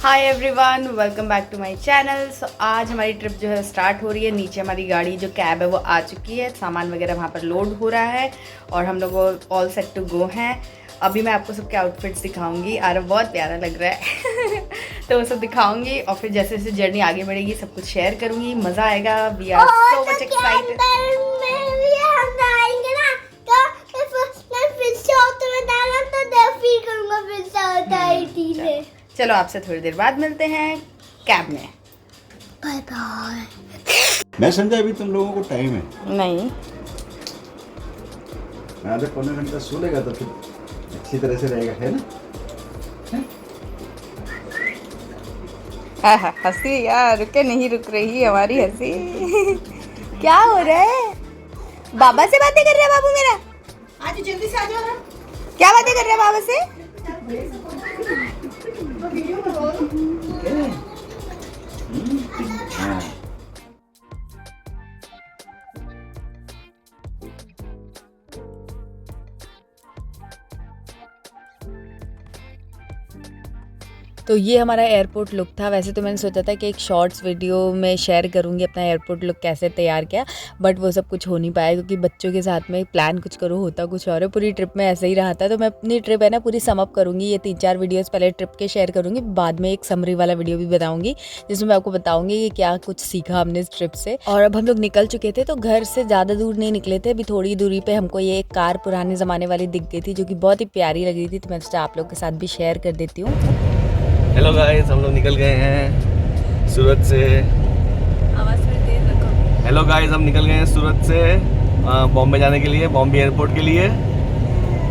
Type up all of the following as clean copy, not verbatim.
Hi everyone, welcome back to my channel. So आज हमारी trip जो है स्टार्ट हो रही है। नीचे हमारी गाड़ी जो कैब है वो आ चुकी है, सामान वगैरह वहाँ पर लोड हो रहा है और हम लोग ऑल सेट टू गो हैं। अभी मैं आपको सबके आउटफिट्स दिखाऊंगी। आरव बहुत प्यारा लग रहा है तो वो सब दिखाऊंगी और फिर जैसे जैसे जर्नी आगे बढ़ेगी सब कुछ शेयर करूँगी। मज़ा आएगा। We are so much excited. चलो आपसे थोड़ी देर बाद मिलते हैं कैब में। Bye bye. मैं समझा अभी तुम लोगों को टाइम है। नहीं, आधे पौने घंटा सो लेगा तो फिर अच्छी तरह से रहेगा, है ना? हंसी यार रुके नहीं रुक रही हमारी हंसी क्या हो रहा है? बाबा से बातें कर रहा है बाबू मेरा। आज जल्दी से आ जाओ ना। क्या बातें कर रहा है बाबा से? हाँ। तो ये हमारा एयरपोर्ट लुक था। वैसे तो मैंने सोचा था कि एक शॉर्ट्स वीडियो में शेयर करूँगी अपना एयरपोर्ट लुक कैसे तैयार किया, बट वो सब कुछ हो नहीं पाया क्योंकि बच्चों के साथ में प्लान कुछ करो होता कुछ और है। पूरी ट्रिप में ऐसे ही रहा था। तो मैं अपनी ट्रिप है ना पूरी सम अप करूँगी। ये 3-4 वीडियोज़ पहले ट्रिप के शेयर करूँगी, बाद में एक समरी वाला वीडियो भी बताऊँगी जिसमें मैं आपको बताऊँगी कि क्या कुछ सीखा हमने इस ट्रिप से। और अब हम लोग निकल चुके थे, तो घर से ज़्यादा दूर नहीं निकले थे। अभी थोड़ी दूरी पर हमको ये एक कार पुराने ज़माने वाली दिख गई थी जो कि बहुत ही प्यारी लग रही थी, तो मैं सोचा आप लोग के साथ भी शेयर कर देती हूँ। हेलो गाइस, हम लोग निकल गए हैं सूरत से। आवाज़ में तेज रखो। हेलो गाइस, हम निकल गए हैं सूरत से बॉम्बे जाने के लिए, बॉम्बे एयरपोर्ट के लिए।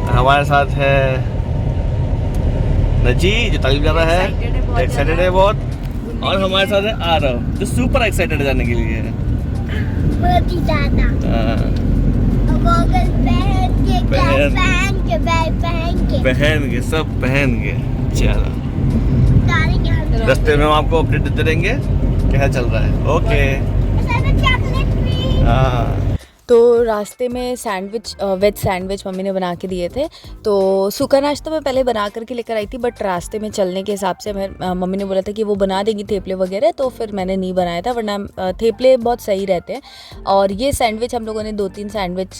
हमारे साथ है नजी जो तालीम जा रहा है, एक्साइटेड है बहुत, और हमारे साथ है आरव जो सुपर एक्साइटेड है जाने के लिए। बहुत ही ज्यादा। गॉगल पहन के, पहन- पहन के, बैग पहन के, पहन के, सब पहन के। चलो डालेंगे। रास्ते में हम आपको अपडेट देते रहेंगे क्या चल रहा है। ओके। चॉकलेट भी। हाँ, तो रास्ते में सैंडविच, वेज सैंडविच मम्मी ने बना के दिए थे। तो सूखा नाश्ता मैं पहले बना करके लेकर आई थी, बट रास्ते में चलने के हिसाब से मैं मम्मी ने बोला था कि वो बना देंगी थेपले वगैरह, तो फिर मैंने नहीं बनाया था, वरना थेपले बहुत सही रहते हैं। और ये सैंडविच हम लोगों ने 2-3 सैंडविच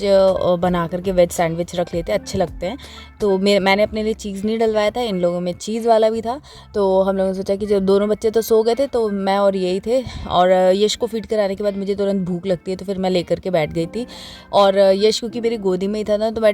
बना करके वेज सैंडविच रख लेते, अच्छे लगते हैं। तो मैंने अपने लिए चीज़ नहीं डलवाया था, इन लोगों में चीज़ वाला भी था। तो हम लोगों ने सोचा कि जब दोनों बच्चे तो सो गए थे तो मैं और यही थे, और यश को फीड कराने के बाद मुझे तुरंत भूख लगती है, तो फिर मैं लेकर के बैठ गई थी। और यश क्योंकि मेरी गोदी में ही था ना, तो मैं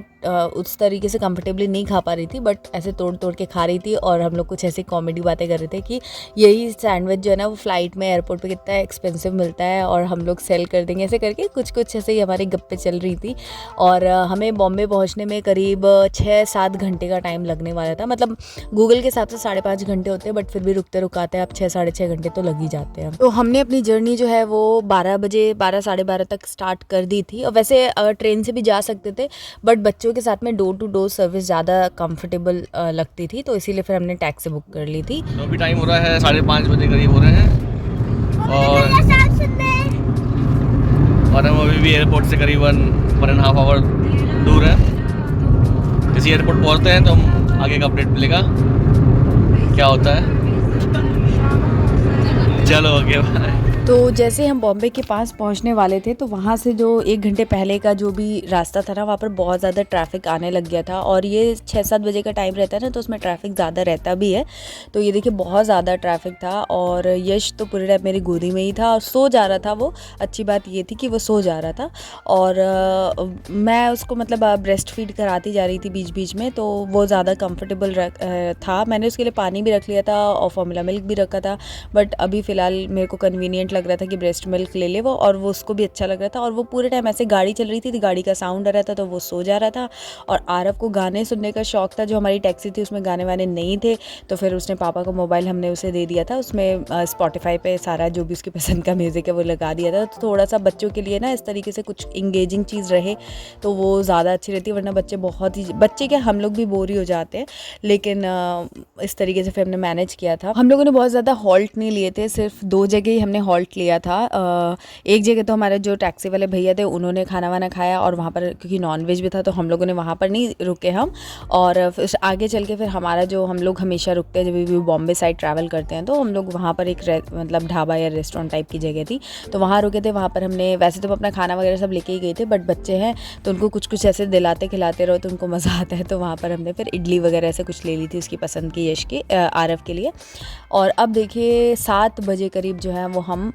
उस तरीके से कंफर्टेबली नहीं खा पा रही थी, बट ऐसे तोड़ तोड़ के खा रही थी। और हम लोग कुछ ऐसी कॉमेडी बातें कर रहे थे कि यही सैंडविच जो है ना वो फ्लाइट में एयरपोर्ट पे कितना एक्सपेंसिव मिलता है और हम लोग सेल कर देंगे, ऐसे करके कुछ ऐसे ही हमारी गप्पे चल रही थी। और हमें बॉम्बे पहुँचने में करीब 6-7 घंटे का टाइम लगने वाला था। मतलब गूगल के हिसाब से 5.5 घंटे होते हैं, बट फिर भी रुकते रुकाते अब 6-6.5 घंटे तो लग ही जाते हैं। तो हमने अपनी जर्नी जो है वो 12 बजे 12-12:30 तक स्टार्ट कर दी थी। और वैसे ट्रेन से भी जा सकते थे, बट बच्चों के साथ में डोर टू डोर सर्विस ज़्यादा कंफर्टेबल लगती थी, तो इसीलिए फिर हमने टैक्सी बुक कर ली थी। तो अभी टाइम हो रहा है 5:30 बजे करीब हो रहे हैं, और हम अभी भी एयरपोर्ट से करीबन 1.5 आवर दूर है। जैसे एयरपोर्ट पहुंचते हैं तो हम आगे का अपडेट मिलेगा क्या होता है। चलो ओके बाय। तो जैसे हम बॉम्बे के पास पहुंचने वाले थे, तो वहाँ से जो 1 घंटे पहले का जो भी रास्ता था ना, वहाँ पर बहुत ज़्यादा ट्रैफिक आने लग गया था। और ये 6-7 बजे का टाइम रहता है ना, तो उसमें ट्रैफिक ज़्यादा रहता भी है। तो ये देखिए बहुत ज़्यादा ट्रैफिक था, और यश तो पूरे टाइम मेरी गोदी में ही था और सो जा रहा था वो। अच्छी बात ये थी कि वो सो जा रहा था, और मैं उसको मतलब ब्रेस्ट फीड कराती जा रही थी बीच बीच में, तो वो ज़्यादा कम्फर्टेबल था। मैंने उसके लिए पानी भी रख लिया था और फॉर्मूला मिल्क भी रखा था, बट अभी फ़िलहाल मेरे को कन्वीनियंट लग रहा था कि ब्रेस्ट मिल्क ले ले वो, और वो उसको भी अच्छा लग रहा था। और वो पूरे टाइम ऐसे गाड़ी चल रही थी, गाड़ी का साउंड आ रहा था, तो वो सो जा रहा था। और आरव को गाने सुनने का शौक था। जो हमारी टैक्सी थी उसमें गाने वाने नहीं थे, तो फिर उसने पापा को मोबाइल हमने उसे दे दिया था, उसमें स्पॉटिफाई पे सारा जो भी उसकी पसंद का म्यूज़िक है वो लगा दिया था। तो थोड़ा सा बच्चों के लिए ना इस तरीके से कुछ इंगेजिंग चीज़ रहे तो वो ज़्यादा अच्छी रहती है, वरना बच्चे क्या हम लोग भी बोर ही हो जाते हैं। लेकिन इस तरीके से फिर हमने मैनेज किया था। हम लोगों ने बहुत ज़्यादा हॉल्ट नहीं लिए थे, सिर्फ 2 जगह ही हमने हॉल्ट हॉल्ट लिया था। एक जगह तो हमारे जो टैक्सी वाले भैया थे उन्होंने खाना वाना खाया, और वहाँ पर क्योंकि नॉनवेज भी था तो हम लोगों ने वहाँ पर नहीं रुके हम। और फिर आगे चल के फिर हमारा जो हम लोग हमेशा रुकते हैं जब भी बॉम्बे साइड ट्रैवल करते हैं, तो हम लोग वहाँ पर एक मतलब ढाबा या रेस्टोरेंट टाइप की जगह थी, तो वहाँ रुके थे। वहाँ पर हमने वैसे तो अपना खाना वगैरह सब लेके ही गए थे, बट बच्चे हैं तो उनको कुछ कुछ ऐसे दिलाते खिलाते रहो तो उनको मज़ा आता है। तो वहाँ पर हमने फिर इडली वगैरह ऐसे कुछ ले ली थी उसकी पसंद की, यश की, आरव के लिए। और अब देखिए 7 बजे करीब जो है वो हम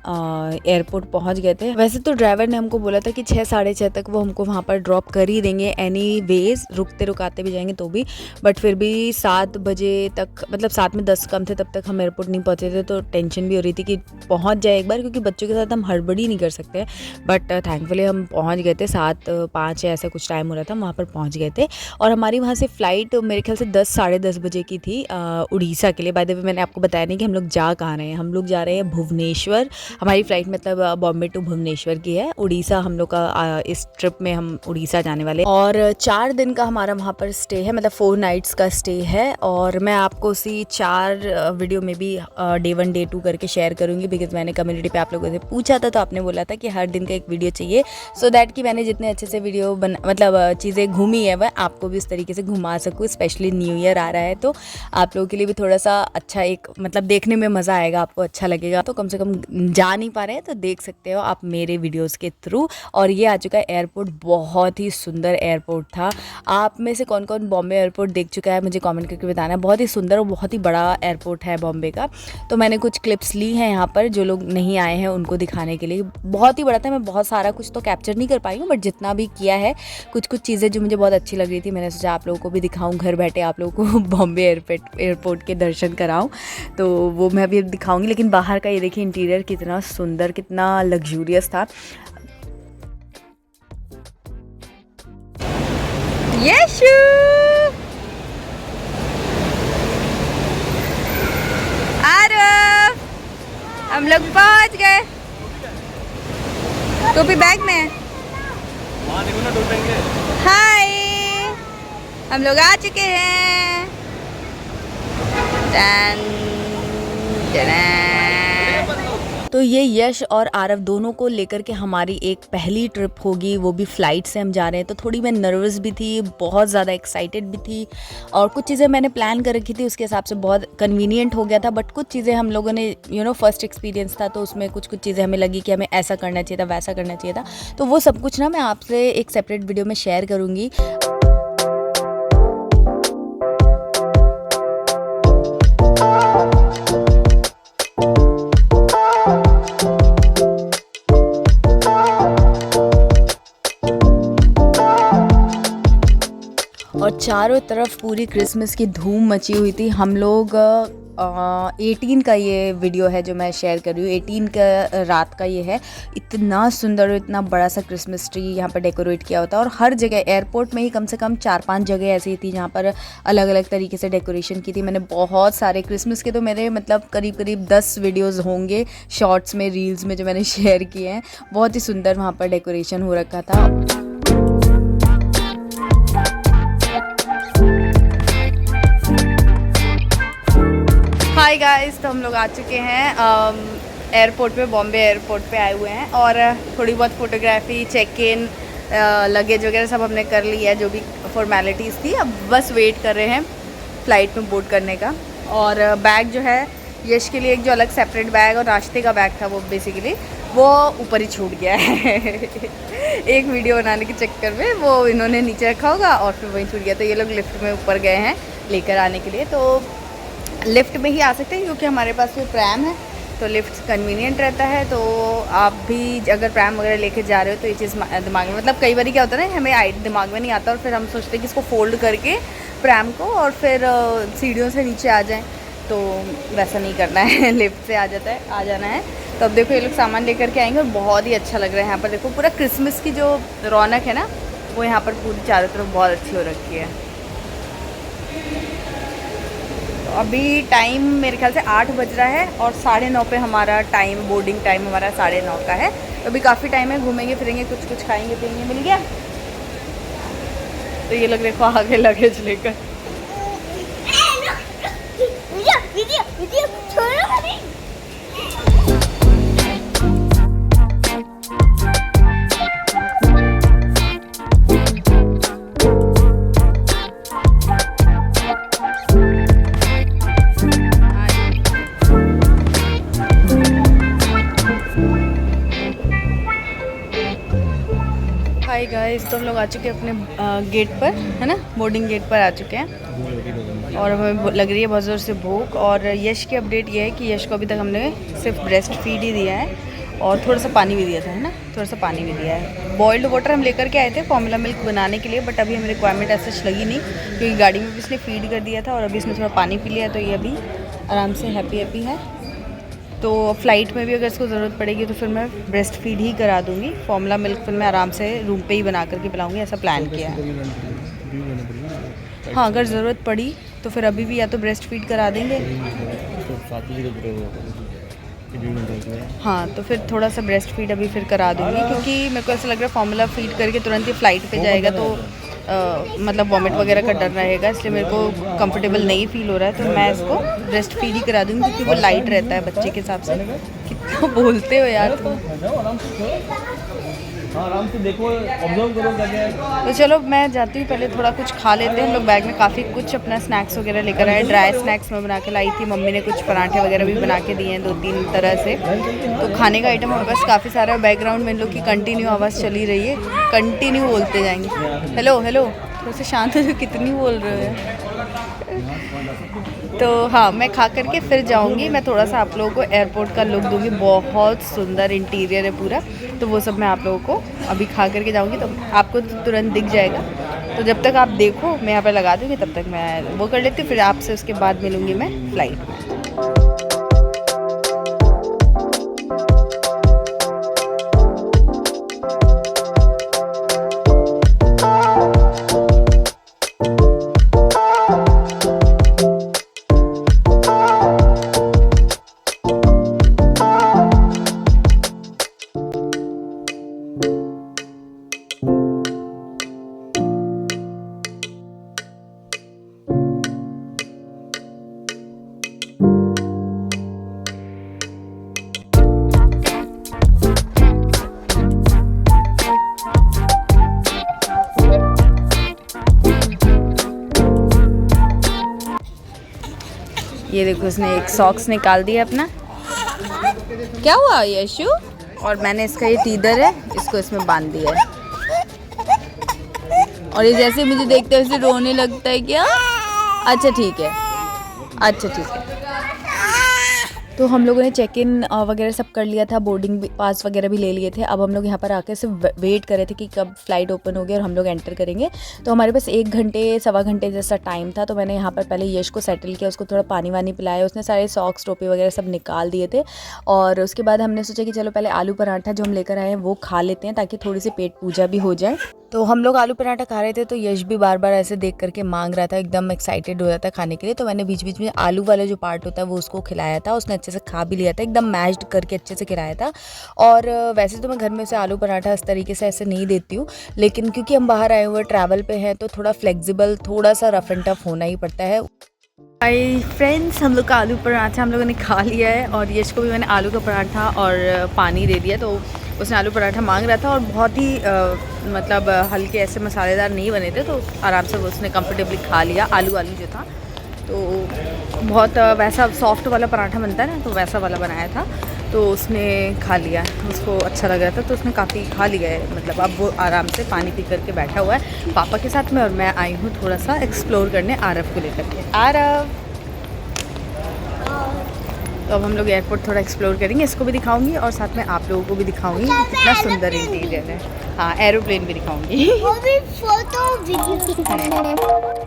एयरपोर्ट पहुँच गए थे। वैसे तो ड्राइवर ने हमको बोला था कि 6 साढ़े 6 तक वो हमको वहाँ पर ड्रॉप कर ही देंगे, एनी वेज रुकते रुकाते भी जाएंगे तो भी, बट फिर भी 7 बजे तक, मतलब 7 में 10 कम थे तब तक हम एयरपोर्ट नहीं पहुँचे थे, तो टेंशन भी हो रही थी कि पहुँच जाए एक बार, क्योंकि बच्चों के साथ हम हड़बड़ी नहीं कर सकते। बट थैंकफुली हम पहुँच गए थे, 7:05 या ऐसा कुछ टाइम हो रहा था, वहाँ पर पहुँच गए थे। और हमारी वहाँ से फ़्लाइट मेरे ख्याल से 10 साढ़े 10 बजे की थी उड़ीसा के लिए। बाय द वे मैंने आपको बताया नहीं कि हम लोग जा कहाँ रहे हैं, हम लोग जा रहे हैं भुवनेश्वर। हमारी फ़्लाइट मतलब बॉम्बे टू भुवनेश्वर की है। उड़ीसा हम लोग का इस ट्रिप में हम उड़ीसा जाने वाले, और 4 दिन का हमारा वहाँ पर स्टे है, मतलब 4 नाइट्स का स्टे है। और मैं आपको उसी 4 वीडियो में भी डे 1 डे 2 करके शेयर करूँगी, बिकॉज मैंने कम्युनिटी पे आप लोगों से पूछा था, तो आपने बोला था कि हर दिन का एक वीडियो चाहिए, सो दैट कि मैंने जितने अच्छे से वीडियो मतलब चीज़ें घूमी है वह आपको भी उस तरीके से घुमा सकूँ। स्पेशली न्यू ईयर आ रहा है तो आप लोगों के लिए भी थोड़ा सा अच्छा, एक मतलब देखने में मज़ा आएगा, आपको अच्छा लगेगा। तो कम से कम जा नहीं पा रहे हैं तो देख सकते हो आप मेरे वीडियोस के थ्रू। और ये आ चुका है एयरपोर्ट, बहुत ही सुंदर एयरपोर्ट था। आप में से कौन कौन बॉम्बे एयरपोर्ट देख चुका है मुझे कमेंट करके बताना। बहुत ही सुंदर और बहुत ही बड़ा एयरपोर्ट है बॉम्बे का। तो मैंने कुछ क्लिप्स ली हैं यहाँ पर, जो लोग नहीं आए हैं उनको दिखाने के लिए। बहुत ही बड़ा था, मैं बहुत सारा कुछ तो कैप्चर नहीं कर पाई हूँ, बट जितना भी किया है कुछ कुछ चीज़ें जो मुझे बहुत अच्छी लग रही थी, मैंने सोचा आप लोगों को भी दिखाऊँ, घर बैठे आप लोगों को बॉम्बे एयरपोर्ट के दर्शन कराऊँ। तो वो मैं अभी दिखाऊंगी। लेकिन बाहर का ये देखिए इंटीरियर कितना सुंदर, कितना लग्जूरियस था। यशु आरव, हम लोग पहुंच गए। टोपी बैग में। हाय, हम लोग आ चुके हैं। तो ये यश और आरव दोनों को लेकर के हमारी एक पहली ट्रिप होगी, वो भी फ़्लाइट से हम जा रहे हैं। तो थोड़ी मैं नर्वस भी थी, बहुत ज़्यादा एक्साइटेड भी थी, और कुछ चीज़ें मैंने प्लान कर रखी थी उसके हिसाब से बहुत कन्वीनियंट हो गया था। बट कुछ चीज़ें हम लोगों ने फर्स्ट एक्सपीरियंस था, तो उसमें कुछ कुछ चीज़ें हमें लगी कि हमें ऐसा करना चाहिए था, वैसा करना चाहिए था। तो वो सब कुछ ना मैं आपसे एक सेपरेट वीडियो में शेयर करूँगी। और चारों तरफ पूरी क्रिसमस की धूम मची हुई थी। हम लोग 18 का ये वीडियो है जो मैं शेयर कर रही हूँ, 18 का रात का ये है। इतना सुंदर और इतना बड़ा सा क्रिसमस ट्री यहाँ पर डेकोरेट किया होता है, और हर जगह एयरपोर्ट में ही कम से कम 4-5 जगह ऐसी थी जहाँ पर अलग अलग तरीके से डेकोरेशन की थी। मैंने बहुत सारे क्रिसमस के, तो मेरे मतलब करीब करीब 10 वीडियोज़ होंगे शॉर्ट्स में, रील्स में जो मैंने शेयर किए हैं। बहुत ही सुंदर वहाँ पर डेकोरेशन हो रखा था। हाय गाइस, तो हम लोग आ चुके हैं एयरपोर्ट पे, बॉम्बे एयरपोर्ट पे आए हुए हैं, और थोड़ी बहुत फ़ोटोग्राफी, चेक इन, लगेज वगैरह सब हमने कर लिया है, जो भी फॉर्मेलिटीज़ थी। अब बस वेट कर रहे हैं फ़्लाइट में बोर्ड करने का। और बैग जो है यश के लिए एक जो अलग सेपरेट बैग और रास्ते का बैग था, वो बेसिकली वो ऊपर ही छूट गया है। एक वीडियो बनाने के चक्कर में वो इन्होंने नीचे रखा होगा और फिर वहीं छूट गया। तो ये लोग लिफ्ट में ऊपर गए हैं लेकर आने के लिए। तो लिफ्ट में ही आ सकते हैं क्योंकि हमारे पास वो प्रैम है, तो लिफ्ट कन्वीनियंट रहता है। तो आप भी अगर प्रैम वगैरह लेके जा रहे हो तो ये चीज़ दिमाग में, मतलब कई बार क्या होता है ना, हमें दिमाग में नहीं आता और फिर हम सोचते हैं कि इसको फोल्ड करके प्रैम को और फिर सीढ़ियों से नीचे आ जाएं, तो वैसा नहीं करना है। लिफ्ट से आ जाना है। तो अब देखो ये लोग सामान लेकर के आएंगे और बहुत ही अच्छा लग रहा है। यहाँ पर देखो पूरा क्रिसमस की जो रौनक है ना, वो यहाँ पर पूरी चारों तरफ बहुत अच्छी हो रखी है। अभी टाइम मेरे ख्याल से 8 बज रहा है और 9:30 पे हमारा टाइम, बोर्डिंग टाइम हमारा 9:30 का है। तो अभी काफ़ी टाइम है, घूमेंगे फिरेंगे, कुछ खाएंगे पिएंगे। मिल गया। तो ये लोग देखो आगे लगेज लेकर। वीडियो छोड़ो। गाइस तो हम लोग आ चुके हैं अपने गेट पर, है ना, बोर्डिंग गेट पर आ चुके हैं और हमें लग रही है बहुत ज़ोर से भूख। और यश की अपडेट ये है कि यश को अभी तक हमने सिर्फ ब्रेस्ट फीड ही दिया है और थोड़ा सा पानी भी दिया था, है ना, थोड़ा सा पानी भी दिया है। बॉइल्ड वाटर हम लेकर के आए थे फॉर्मूला मिल्क बनाने के लिए, बट अभी हमें रिक्वायरमेंट ऐसा लगी नहीं क्योंकि गाड़ी में भी इसने फीड कर दिया था और अभी इसने थोड़ा पानी पी लिया, तो ये अभी आराम से हैप्पी है। तो फ़्लाइट में भी अगर इसको ज़रूरत पड़ेगी तो फिर मैं ब्रेस्ट फीड ही करा दूँगी। फॉर्मूला मिल्क फिर मैं आराम से रूम पे ही बना करके पिलाऊंगी, ऐसा प्लान किया है। हाँ, अगर ज़रूरत पड़ी तो फिर अभी भी या तो ब्रेस्ट फीड करा देंगे, हाँ, तो फिर थोड़ा सा ब्रेस्ट फीड अभी फिर करा दूँगी क्योंकि मेरे को ऐसा लग रहा है फॉर्मूला फीड करके तुरंत ही फ़्लाइट पे जाएगा तो मतलब वॉमिट वगैरह का डर रहेगा, इसलिए मेरे को कंफर्टेबल नहीं फील हो रहा है। तो मैं इसको ब्रेस्ट फीड ही करा दूँगी क्योंकि वो लाइट रहता है बच्चे के हिसाब से। कितना बोलते हो यार तुम। आराम से देखो, ऑब्जर्व करो क्या क्या है। तो चलो मैं जाती हूँ, पहले थोड़ा कुछ खा लेते हैं। हम लोग बैग में काफ़ी कुछ अपना स्नैक्स वगैरह लेकर आए। ड्राई स्नैक्स में बना के लाई थी मम्मी ने, कुछ पराठे वगैरह भी बना के दिए हैं 2-3 तरह से। तो खाने का आइटम हमारे पास काफ़ी सारा है। बैकग्राउंड में इन लोग की कंटिन्यू आवाज़ चली रही है, कंटिन्यू बोलते जाएंगे। हेलो हेलो, थोड़ा सा शांत हो, कितनी बोल रहे हो। तो हाँ, मैं खा करके फिर जाऊंगी। मैं थोड़ा सा आप लोगों को एयरपोर्ट का लुक दूंगी, बहुत सुंदर इंटीरियर है पूरा, तो वो सब मैं आप लोगों को अभी खा करके जाऊंगी तो आपको तुरंत दिख जाएगा। तो जब तक आप देखो मैं यहाँ पे लगा दूंगी, तब तक मैं वो कर लेती हूँ, फिर आपसे उसके बाद मिलूंगी मैं फ़्लाइट में। ये देखो, उसने एक सॉक्स निकाल दिया अपना। क्या हुआ यशु? और मैंने इसका ये टीदर है, इसको इसमें बांध दिया है और ये जैसे मुझे देखते हैं वैसे रोने लगता है। क्या? अच्छा ठीक है, अच्छा ठीक है। तो हम लोगों ने चेक इन वगैरह सब कर लिया था, बोर्डिंग पास वगैरह भी ले लिए थे। अब हम लोग यहाँ पर आकर सिर्फ वेट कर रहे थे कि कब फ़्लाइट ओपन होगी और हम लोग एंटर करेंगे। तो हमारे पास 1 घंटे 1.25 घंटे जैसा टाइम था। तो मैंने यहाँ पर पहले यश को सेटल किया, उसको थोड़ा पानी वानी पिलाया, उसने सारे सॉक्स टोपी वगैरह सब निकाल दिए थे। और उसके बाद हमने सोचा कि चलो पहले आलू पराठा जो हम लेकर आए हैं वो खा लेते हैं ताकि थोड़ी सी पेट पूजा भी हो जाए। तो हम लोग आलू पराठा खा रहे थे तो यश भी बार बार ऐसे देख करके मांग रहा था, एकदम एक्साइटेड हो रहा था खाने के लिए। तो मैंने बीच बीच में आलू वाला जो पार्ट होता है वो उसको खिलाया था, उसने अच्छे से खा भी लिया था, एकदम मैश्ड करके अच्छे से खिलाया था। और वैसे तो मैं घर में से आलू पराठा इस तरीके से ऐसे नहीं देती हूँ, लेकिन क्योंकि हम बाहर आए हुए ट्रैवल पे हैं तो थोड़ा फ्लेक्सिबल, थोड़ा सा रफ एंड टफ होना ही पड़ता है। हाय फ्रेंड्स, हम लोग का आलू पराठा हम लोगों ने खा लिया है और यश को भी मैंने आलू का पराठा और पानी दे दिया। तो उसने आलू पराठा मांग रहा था और बहुत ही मतलब हल्के ऐसे मसालेदार नहीं बने थे, तो आराम से उसने कंफर्टेबली खा लिया। आलू जो था तो बहुत वैसा सॉफ्ट वाला पराठा बनता है ना, तो वैसा वाला बनाया था, तो उसने खा लिया, उसको अच्छा लग रहा था तो उसने काफ़ी खा लिया है। मतलब अब वो आराम से पानी पी करके बैठा हुआ है पापा के साथ में, और मैं आई हूँ थोड़ा सा एक्सप्लोर करने आरव को लेकर के। आरव, तो अब हम लोग एयरपोर्ट थोड़ा एक्सप्लोर करेंगे, इसको भी दिखाऊंगी और साथ में आप लोगों को भी दिखाऊंगी कितना सुंदर इंटीरियर है। हाँ, एरोप्लेन भी दिखाऊंगी। वो भी फोटो वीडियो।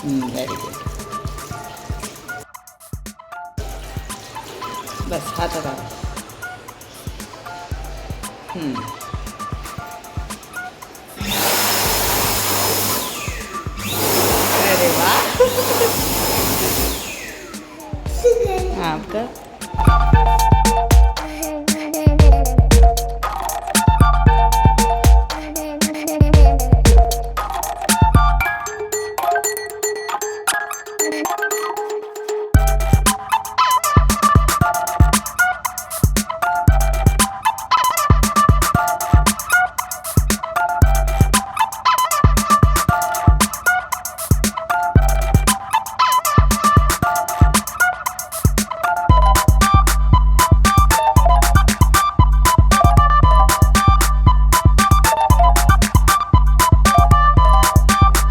Very good. बस हाथ हटाओ। अरे वाह। हाँ, आपका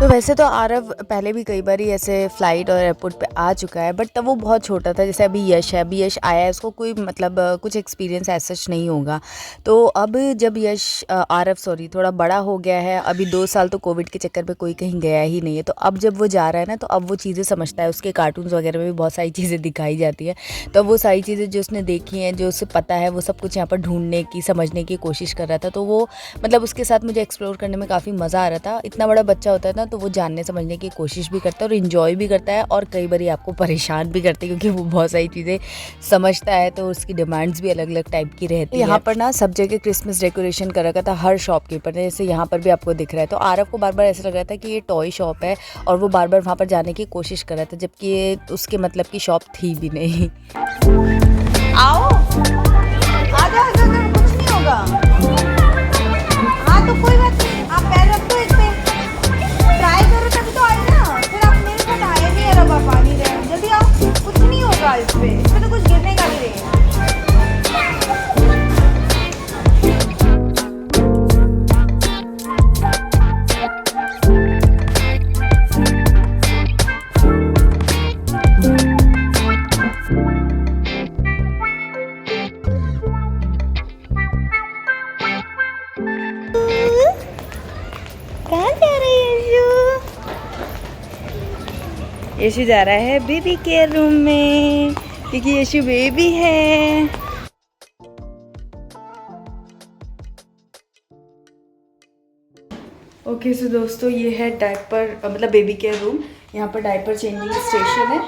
वैसे तो आरव पहले भी कई बार ही ऐसे फ़्लाइट और एयरपोर्ट पे आ चुका है, बट तब वो बहुत छोटा था। जैसे अभी यश है, अभी यश आया है, उसको कोई मतलब कुछ एक्सपीरियंस ऐसा सच नहीं होगा। तो अब जब यश आरव थोड़ा बड़ा हो गया है, अभी 2 साल तो कोविड के चक्कर में कोई कहीं गया ही नहीं है, तो अब जब वो जा रहा है ना, तो अब वो चीज़ें समझता है। उसके कार्टून्स वगैरह में भी बहुत सारी चीज़ें दिखाई जाती हैं, तो वो सारी चीज़ें जो उसने देखी हैं, जो उसे पता है, वो सब कुछ यहाँ पर ढूंढने की, समझने की कोशिश कर रहा था। तो वो मतलब उसके साथ मुझे एक्सप्लोर करने में काफ़ी मज़ा आ रहा था। इतना बड़ा बच्चा होता है ना, तो वो जानने समझने की कोशिश भी करता है और इन्जॉय भी करता है, और कई बार आपको परेशान भी करते हैं, क्योंकि वो बहुत सारी चीज़ें समझता है, तो उसकी डिमांड्स भी अलग अलग टाइप की रहती है। यहाँ पर ना सब जगह क्रिसमस डेकोरेशन कर रखा था, हर शॉप के ऊपर, जैसे यहाँ पर भी आपको दिख रहा है। तो आरव को बार बार ऐसा लग रहा था कि ये टॉय शॉप है, और वो बार बार वहाँ पर जाने की कोशिश कर रहा था, जबकि ये उसके मतलब की शॉप थी भी नहीं। आओ, आजा, कुछ नहीं होगा। हाँ तो कोई बात नहीं, आप पैर रख दो इस पे, ट्राई करो तभी तो आए ना। फिर आप मेरे साथ आए नहीं, रबा पानी रहे, जल्दी आओ, कुछ नहीं होगा इस पे तो कुछ गिरने का नहीं है। कहाँ जा रही है यशु? यशु जा रहा है बेबी केयर रूम में, क्योंकि यशु बेबी है। ओके सो दोस्तों, ये है डायपर मतलब बेबी केयर रूम। यहाँ पर डायपर चेंजिंग स्टेशन है,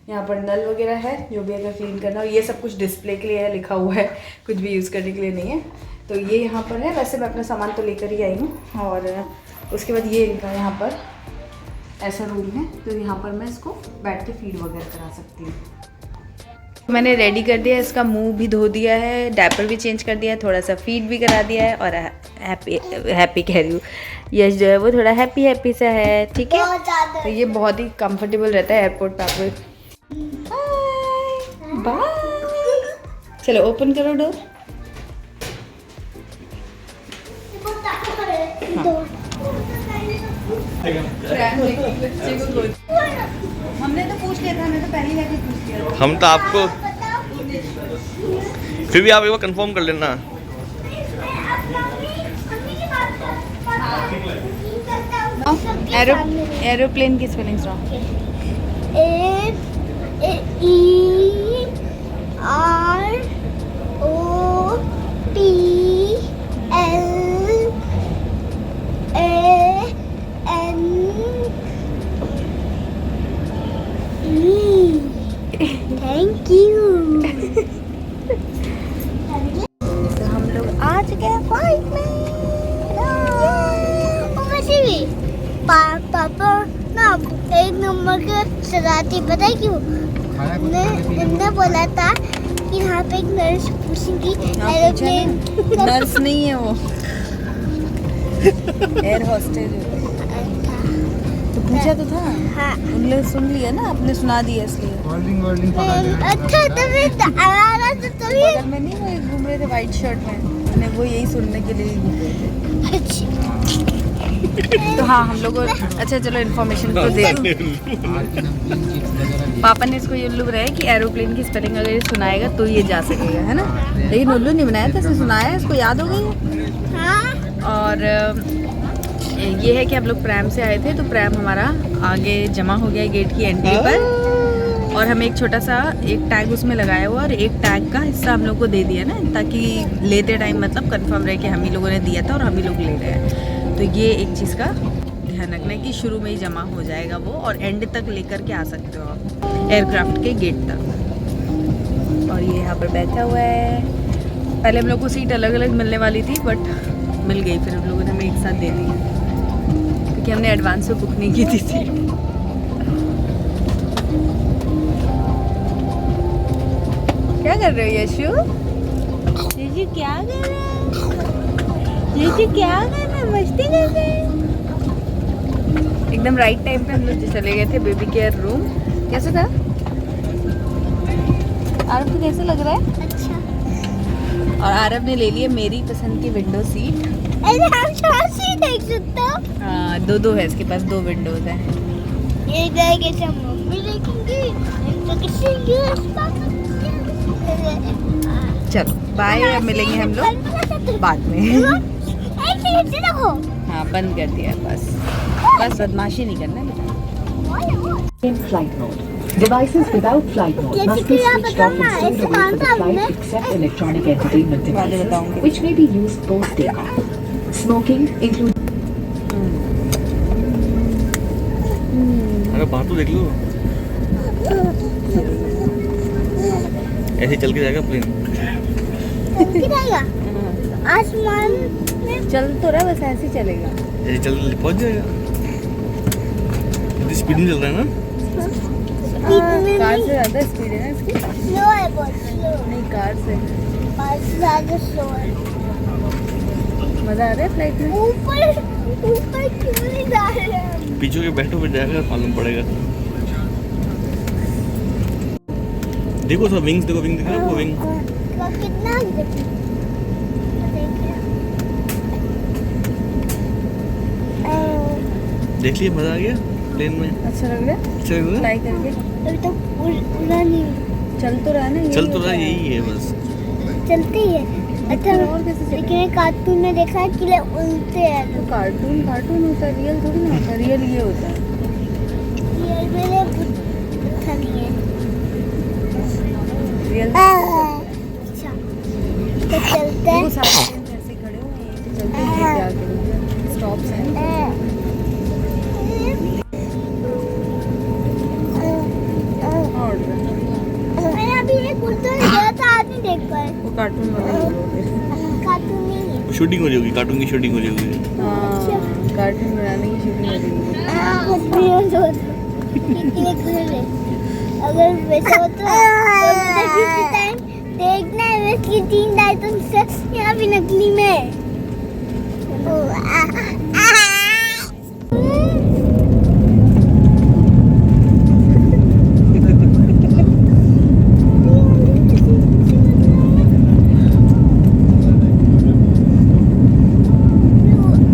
यहाँ पर नल वगैरह है, जो भी अगर क्लीन करना हो। ये सब कुछ डिस्प्ले के लिए है, लिखा हुआ है, कुछ भी यूज़ करने के लिए नहीं है। तो ये यहाँ पर है। वैसे मैं अपना सामान तो लेकर ही आई हूँ, और उसके बाद ये लिखा है यहाँ पर, ऐसा रूम है, तो यहाँ पर मैं इसको बैठ के फीड वगैरह करा सकती हूँ। मैंने रेडी कर दिया है, इसका मुंह भी धो दिया है, डायपर भी चेंज कर दिया है, थोड़ा सा फीड भी करा दिया है, और हैप्पी कह रही हूँ, यश जो है वो थोड़ा हैप्पी सा है। ठीक है, तो ये बहुत ही कंफर्टेबल रहता है एयरपोर्ट पे आपको। बाय, चलो ओपन करो डोर। हमने तो पूछ लिया था, मैं तो पहले जाके पूछ लिया था। हम तो आपको, फिर भी आप एक बार कंफर्म कर लेना। एरोप्लेन की स्पेलिंग्स रॉन्ग। Thank you. तो हम लोग आ चुके हैं फ्लाइट में। पापा ना एक नंबर के शरारती, पता है क्यों? इन्होंने बोला था कि यहाँ पे एक नर्स पूछेंगी एरोप्लेन। नर्स नहीं है वो, एयर होस्टेज होती है। तो पूछा तो था। हाँ। उनने सुन लिया ना, आपने सुना दिया इसलिए। अच्छा तो मैं आ रहा था तभी। बगल में नहीं, वो एक घूम रहे थे वाइट शर्ट में, उन्हें वो यही सुनने के लिए ही घूम रहे थे। तो हाँ, हम लोग अच्छा चलो इन्फॉर्मेशन तो दे दूँ। पापा ने इसको ये उल्लू बनाया कि एरोप्लेन की स्पेलिंग अगर ये सुनाएगा तो ये जा सकेगा, है ना। लेकिन उल्लू नहीं बनाया था, इसने सुनाया, इसको याद हो गई है। हाँ। और ये है कि हम लोग प्रैम से आए थे, तो प्रैम हमारा आगे जमा हो गया गेट की एंट्री पर, और हमें एक छोटा सा एक टैग उसमें लगाया हुआ, और एक टैग का हिस्सा हम लोग को दे दिया ना, ताकि लेते टाइम मतलब कंफर्म रहे कि हम ही लोगों ने दिया था और हम ही लोग ले रहे हैं। तो ये एक चीज़ का ध्यान रखना है कि शुरू में ही जमा हो जाएगा वो, और एंड तक लेकर के आ सकते हो आप एयरक्राफ्ट के गेट तक। और ये यहाँ पर बैठा हुआ है। पहले हम लोग को सीट अलग अलग मिलने वाली थी, बट मिल गई, फिर हम लोगों ने हमें एक साथ दे दी, क्योंकि हमने एडवांस में बुक नहीं की थी सीट। क्या कर रहे हो यशु? यशु क्या कर रहे हैं? यशु क्या कर रहे हैं? मस्ती कर रहे हैं। एकदम राइट टाइम पे हम लोग चले गए थे बेबी केयर रूम। कैसा था आरव को? कैसा लग रहा है? अच्छा। और आरव ने ले लिया मेरी पसंद की विंडो सीट। अरे हम शादी देख सकते हो। हाँ, दो है इसके पास, 2 विंडोज हैं। ये जाएंगे सब मम्मी देखेंगे तो किसी यूएस चलो बाय, अब मिलेंगे हम लोग बाद में। ऐसे देखो। हाँ, बंद कर दिया बस बदमाशी नहीं करना बेटा। In flight mode. Devices without flight mode जैसे must कि be आप switched बताओ off ना, and ऐसे stowed away for the कौन सा flight except electronic entertainment वाले devices, बताऊंगी। which may be used post takeoff. Smoking, including अरे बाहर तो देख लो, ऐसे चल के जाएगा प्लेन। चल जाएगा आसमान में। चल तो रहा, बस ऐसे ही चलेगा। ऐसे चल पहुंच जाएगा। इतनी स्पीड में चल रहा है ना। कार से ज़्यादा स्पीड है ना इसकी? स्लो है, बहुत स्लो। नहीं, कार से बहुत ज़्यादा स्लो है। मज़ा आ रहा है फ्लाइट में। ऊपर क्यों नहीं जा रहे हैं? पीछे के बैठो पे जाएगा, मालूम पड़ेगा। देखो सब विंग्स, देखो विंग दिख रहा है आपको? विंग कितना देख लिए, मजा आ गया प्लेन में। अच्छा लग रहा है अच्छा लग रहा है? फ्लाई करके। अभी तो उड़ा नहीं, चल तो रहा है ना, चल तो रहा है, यही है बस। चलते ही है। अच्छा, और कैसे चलेगा? लेकिन एक कार्टून में देखा है कि उल्टे हैं। तो कार्टून होता है, रियल थोड़ी ना होता है। रियल ये होता है। ये मेरे बुद्धा नहीं है। रियल अच्छा, तो चलते वो हैं। सारे planes ऐसे खड़े हुए हैं, यहीं पे चलते हैं, यहीं पे आके रुक जाते। स्टॉप्स हैं। और मैंने अभी एक उल्टा गया था, आज नहीं देख पाए। वो कार्टून वाला ही होगा फिर। कार्टून नहीं है। शूटिंग हो रही होगी, कार्टून की शूटिंग हो रही होगी। हाँ, कार्टून बनाने की शूटिंग हो रही है। अगर वैसा होता तो मुझे टाइम देखना है। वैसे 3 डायटन से यहाँ भी नकली में।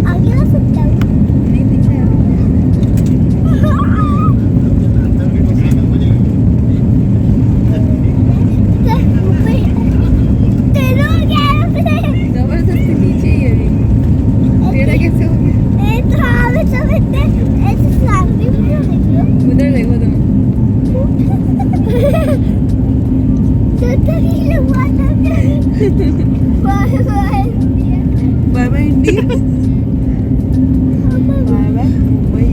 आगे आ सकता हूँ। नहीं पीछे है। जबरदस्ती नीचे ही है अभी। टेढ़ा कैसे हो गया? उधर देखो तुम। Bye bye India. Bye bye Mumbai.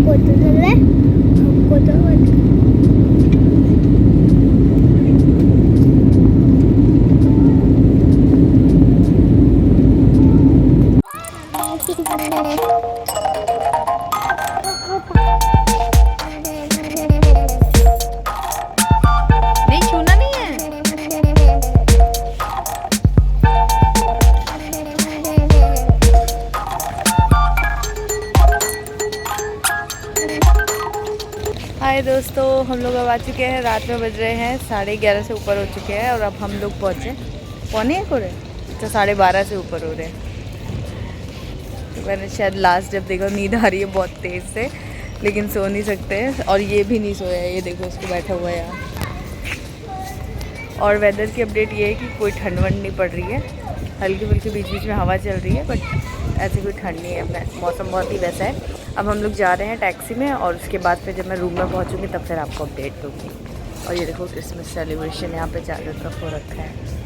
Photo चल रहा है। हाय दोस्तों, हम लोग अब आ चुके हैं। रात में बज रहे हैं 11:30 से ऊपर हो चुके हैं और अब हम लोग पहुँचे 1:45 हो रहे हैं, तो 12:30 से ऊपर हो रहे हैं। तो मैंने शायद लास्ट जब देखा, नींद आ रही है बहुत तेज़ से, लेकिन सो नहीं सकते हैं। और ये भी नहीं सोया है, ये देखो उसको बैठा हुआ है यहाँ। और वेदर की अपडेट ये है कि कोई ठंड वंड नहीं पड़ रही है, हल्की फुल्की बीच बीच में हवा चल रही है, बट ऐसे कोई ठंड नहीं है। मौसम बहुत ही वैसा है। अब हम लोग जा रहे हैं टैक्सी में और उसके बाद फिर जब मैं रूम में पहुंचूंगी तब फिर आपको अपडेट दूँगी। और ये देखो क्रिसमस सेलिब्रेशन यहाँ पे चारों तरफ हो रखा है।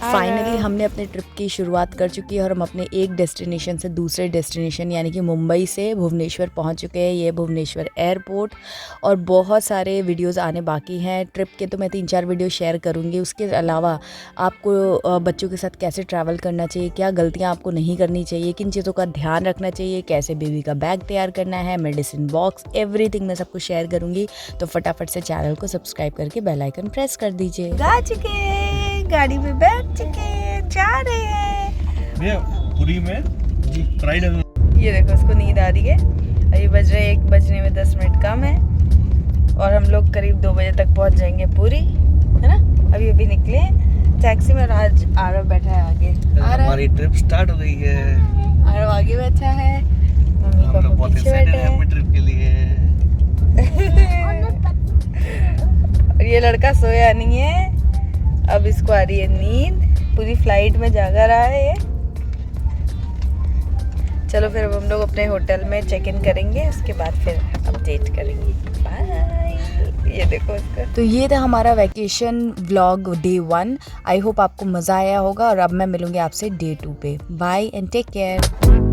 फाइनली हमने अपने ट्रिप की शुरुआत कर चुकी है और हम अपने एक डेस्टिनेशन से दूसरे डेस्टिनेशन यानी कि मुंबई से भुवनेश्वर पहुंच चुके हैं। ये भुवनेश्वर एयरपोर्ट, और बहुत सारे वीडियोस आने बाकी हैं ट्रिप के, तो मैं 3-4 वीडियो शेयर करूंगी। उसके अलावा आपको बच्चों के साथ कैसे ट्रैवल करना चाहिए, क्या गलतियां आपको नहीं करनी चाहिए, किन चीज़ों का ध्यान रखना चाहिए, कैसे बेबी का बैग तैयार करना है, मेडिसिन बॉक्स, एवरीथिंग मैं सब कुछ शेयर करूँगी। तो फटाफट से चैनल को सब्सक्राइब करके बेल आइकन प्रेस कर दीजिए। जा चुके गाड़ी में बैठ चुके, जा रहे हैं भैया पूरी में जी फ्राइड। ये देखो उसको नींद आ रही है। अभी बज रहे 1 बजने में 10 मिनट कम है और हम लोग करीब 2 बजे तक पहुंच जाएंगे पूरी, है ना। अभी निकले टैक्सी में, राज आरव बैठा है आगे। हमारी ट्रिप स्टार्ट हो गई है। आरव आगे बैठा है, मम्मी हम लोग पापा बहुत पीछे एक्साइटेड बैठे हैं अपनी ट्रिप के लिए। और ये लड़का सोया नहीं है, अब इसको आ रही है नींद। पूरी फ्लाइट में जागा रहा है ये। चलो फिर अब हम लोग अपने होटल में चेक इन करेंगे, उसके बाद फिर अपडेट करेंगे। बाय। ये देखो इसका। तो ये था हमारा vacation vlog day 1। I hope आपको मज़ा आया होगा और अब मैं मिलूंगी आपसे डे 2 पे। Bye and take care.